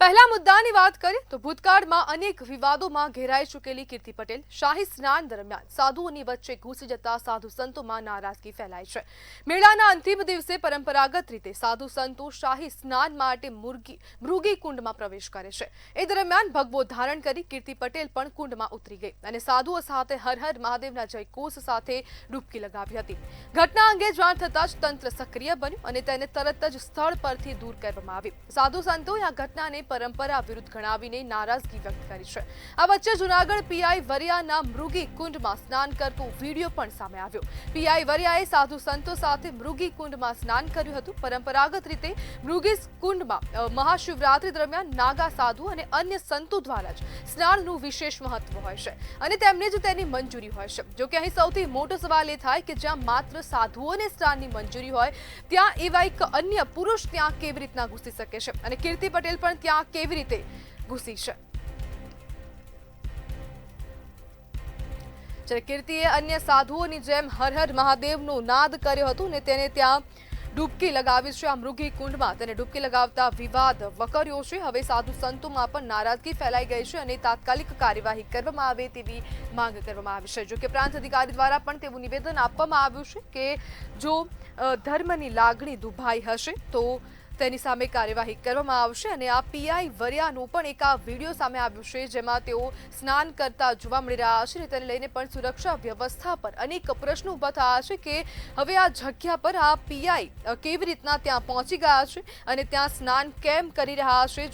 પહેલા મુદ્દાની વાત કરીએ તો ભૂતકાળમાં અનેક વિવાદોમાં ઘેરાઈ ચૂકેલી કીર્તિ પટેલ શાહી સ્નાન દરમિયાન સાધુઓની વચ્ચે ઘૂસી જતા સાધુ સંતોમાં નારાજગી ફેલાઈ છે। મેળાના અંતિમ દિવસે પરંપરાગત રીતે સાધુ સંતો શાહી સ્નાન માટે મૃગી કુંડમાં પ્રવેશ કરે છે। એ દરમિયાન ભગવો ધારણ કરી કીર્તિ પટેલ પણ કુંડમાં ઉતરી ગઈ અને સાધુઓ સાથે હર હર મહાદેવના જયઘોષ સાથે ડૂબકી લગાવી હતી। ઘટના અંગે જાણ થતાં જ તંત્ર સક્રિય બન્યું અને તેને તરત જ સ્થળ પરથી દૂર કરવામાં આવી। સાધુ સંતોએ આ ઘટનાને પરંપરા વિરુદ્ધ ગણાવીને નારાજગી વ્યક્ત કરી છે। આ વચ્ચે જૂનાગઢ પીઆઈ વરિયાના મૃગી કુંડમાં સ્નાન કરતો વિડીયો પણ સામે આવ્યો। પીઆઈ વરિયાએ સાધુ સંતો સાથે મૃગી કુંડમાં સ્નાન કર્યું હતું। પરંપરાગત રીતે મૃગી કુંડમાં મહાશિવરાત્રી દરમિયાન નાગા સાધુ અને અન્ય સંતો દ્વારા જ સ્નાનનું વિશેષ મહત્વ હોય છે અને તેમને જ તેની મંજૂરી હોય છે। જો કે અહીં સૌથી મોટો સવાલ એ થાય કે જ્યાં માત્ર સાધુઓને સ્નાનની મંજૂરી હોય ત્યાં એવા એક અન્ય પુરુષ ત્યાં કેવી રીતના ઘૂસી શકે છે અને કીર્તિ પટેલ પણ ત્યાં કેવી રીતે ઘૂસી છે। જ્યારે કીર્તિએ અન્ય સાધુઓની જેમ હર હર મહાદેવનો નાદ કર્યો હતો ને તેને ત્યાં ડૂબકી લગાવી છે। આ મૃગી કુંડમાં તેને ડૂબકી લગાવતા વિવાદ વકર્યો છે। હવે સાધુ સંતોમાં પણ નારાજગી ફેલાઈ ગઈ છે અને તાત્કાલિક કાર્યવાહી કરવામાં આવે તેવી માંગ કરવામાં આવી છે। જો કે પ્રાંત અધિકારી દ્વારા પણ તેવું નિવેદન આપવામાં આવ્યું છે કે જો ધર્મની લાગણી દુભાઈ હશે તો તેની સામે કાર્યવાહી કરવામાં આવશે અને આ પીઆઈ વરિયાનો પણ એક આ વિડીયો સામે આવ્યો છે જેમાં તેઓ સ્નાન કરતા જોવા મળી રહ્યા છે અને તેને લઈને પણ સુરક્ષા વ્યવસ્થા પર અનેક પ્રશ્નો ઊભા થયા છે કે હવે આ જગ્યા પર આ પીઆઈ કેવી રીતના ત્યાં પહોંચી ગયા છે અને ત્યાં સ્નાન કેમ કરી રહ્યા છે।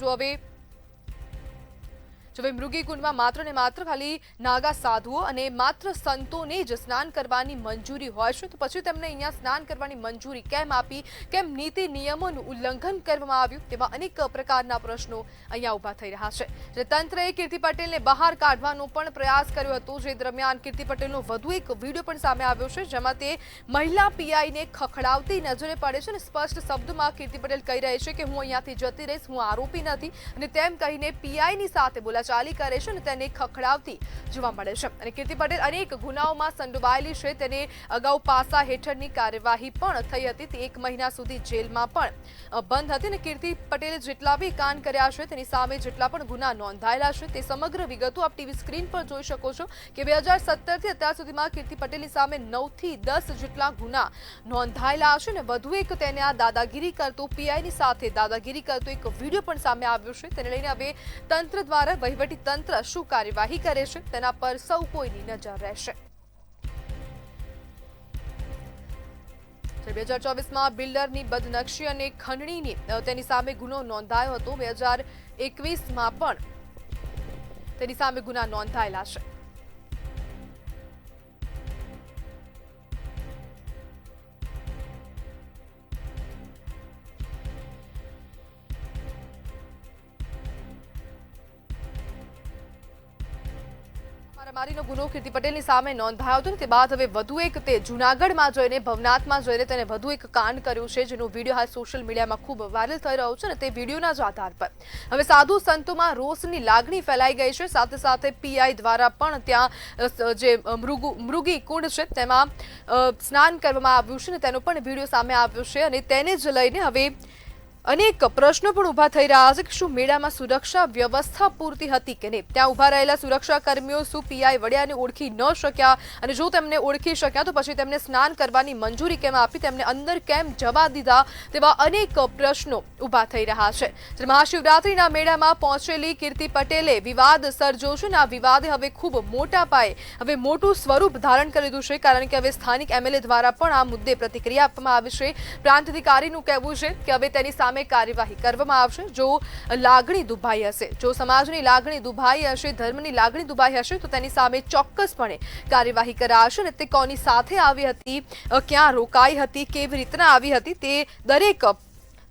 જો મૃગી કુંડમાં માત્ર ને માત્ર ખાલી નાગા સાધુઓ અને માત્ર સંતોને જ સ્નાન કરવાની મંજૂરી હોય છે તો પછી તેમને અહીંયા સ્નાન કરવાની મંજૂરી કેમ આપી, કેમ નીતિ નિયમોનું ઉલ્લંઘન કરવામાં આવ્યું તેવા અનેક પ્રકારના પ્રશ્નો અહીંયા ઊભા થઈ રહ્યા છે। જે તંત્રએ કીર્તિ પટેલને બહાર કાઢવાનો પણ પ્રયાસ કર્યો હતો। જે દરમિયાન કીર્તિ પટેલનો વધુ એક વિડીયો પણ સામે આવ્યો છે જેમાં તે મહિલા પીઆઈને ખખડાવતી નજરે પડે છે અને સ્પષ્ટ શબ્દમાં કીર્તિ પટેલ કહી રહી છે કે હું અહીંયાથી જતી રહીશ, હું આરોપી નથી અને તેમ કહીને પીઆઈની સાથે ચાલી કરે છે અને તેને ખખડાવતી જોવા મળે છે અને કીર્તિ પટેલ અનેક ગુનાઓમાં સંડોવાયેલી છે। તેને અગાઉ પાસા હેઠળની કાર્યવાહી પણ થઈ હતી। તે 1 મહિના સુધી જેલમાં પણ બંધ હતી અને કીર્તિ પટેલે જેટલા બી કાંડ કર્યા છે તેની સામે જેટલા પણ ગુના નોંધાયેલા છે તે સમગ્ર વિગતો આપ ટીવી સ્ક્રીન પર જોઈ શકો છો કે 2017 થી અત્યાર સુધીમાં કીર્તિ પટેલની સામે 9 થી 10 જેટલા ગુના નોંધાયેલા છે અને વધુ એક તેને આ દાદાગીરી કરતો પીઆઈની સાથે દાદાગીરી કરતો એક વિડીયો પણ સામે આવ્યો છે। તેને લઈને હવે તંત્ર દ્વારા વહીવટી તંત્ર શું કાર્યવાહી કરે છે તેના પર સૌ કોઈની નજર રહેશે। 2024માં બિલ્ડરની બદનક્ષી અને ખંડણીની તેની સામે ગુનો નોંધાયો હતો। 2021માં પણ તેની સામે ગુના નોંધાયેલા છે। મારામારીનો ગુનો કીર્તિ પટેલની સામે નોંધાયો હતો તે બાદ હવે વધુ એક તે જૂનાગઢમાં જઈને ભવનાથમાં જઈને તેને વધુ એક કાંડ કર્યું છે જેનો વિડીયો હાલ સોશિયલ મીડિયામાં ખૂબ વાયરલ થઈ રહ્યો છે અને તે વિડીયોના જ આધાર પર હવે સાધુ સંતોમાં રોષની લાગણી ફેલાઈ ગઈ છે। સાથે સાથે પીઆઈ દ્વારા પણ ત્યાં જે મૃગી કુંડ છે તેમાં સ્નાન કરવામાં આવ્યું છે અને તેનો પણ વિડીયો સામે આવ્યો છે અને તેને જ લઈને હવે અનેક પ્રશ્નો પણ ઊભા થઈ રહ્યા છે કે શું મેળામાં સુરક્ષા વ્યવસ્થા પૂરતી હતી કે નહીં। ત્યાં ઊભા રહેલા સુરક્ષા કર્મીઓ શું પીઆઈ વડિયાને ઓળખી ન શક્યા અને જો તેમને ઓળખી શક્યા તો પછી તેમને સ્નાન કરવાની મંજૂરી કેમ આપી, તેમને અંદર કેમ જવા દીધા તેવા અનેક પ્રશ્નો ઊભા થઈ રહ્યા છે। મહાશિવરાત્રીના મેળામાં પહોંચેલી કીર્તિ પટેલે વિવાદ સર્જ્યો છે અને આ વિવાદે હવે ખૂબ મોટા પાયે હવે મોટું સ્વરૂપ ધારણ કરી લીધું છે કારણ કે હવે સ્થાનિક એમએલએ દ્વારા પણ આ મુદ્દે પ્રતિક્રિયા આપવામાં આવી છે। પ્રાંત અધિકારીનું કહેવું છે કે હવે તેની સામે કાર્યવાહી કરવામાં આવશે। જો લાગણી દુભાઈ હશે, જો સમાજની લાગણી દુભાઈ હશે, ધર્મની લાગણી દુભાઈ હશે તો તેની સામે ચોક્કસપણે કાર્યવાહી કરાશે અને તે કોની સાથે આવી હતી, ક્યાં રોકાઈ હતી, કેવી રીતના આવી હતી તે દરેક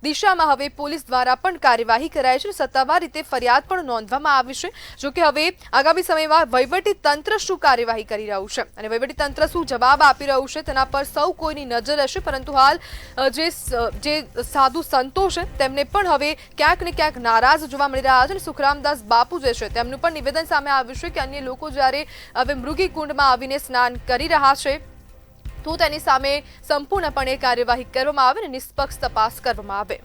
દિશામાં હવે પોલીસ દ્વારા પણ કાર્યવાહી કરાઈ છે। સત્તાવાર રીતે ફરિયાદ પણ નોંધવામાં આવી છે। જો કે હવે આગામી સમયમાં વહીવટી તંત્ર શું કાર્યવાહી કરી રહ્યું છે અને વહીવટી તંત્ર શું જવાબ આપી રહ્યું છે તેના પર સૌ કોઈની નજર રહેશે। પરંતુ હાલ જે સાધુ સંતો છે તેમને પણ હવે ક્યાંક ને ક્યાંક નારાજ જોવા મળી રહ્યા છે। સુખરામદાસ બાપુ જે છે તેમનું પણ નિવેદન સામે આવ્યું છે કે અન્ય લોકો જ્યારે હવે મૃગી કુંડમાં આવીને સ્નાન કરી રહ્યા છે તો તેની સામે સંપૂર્ણપણે કાર્યવાહી કરવામાં આવે અને નિષ્પક્ષ તપાસ કરવામાં આવે।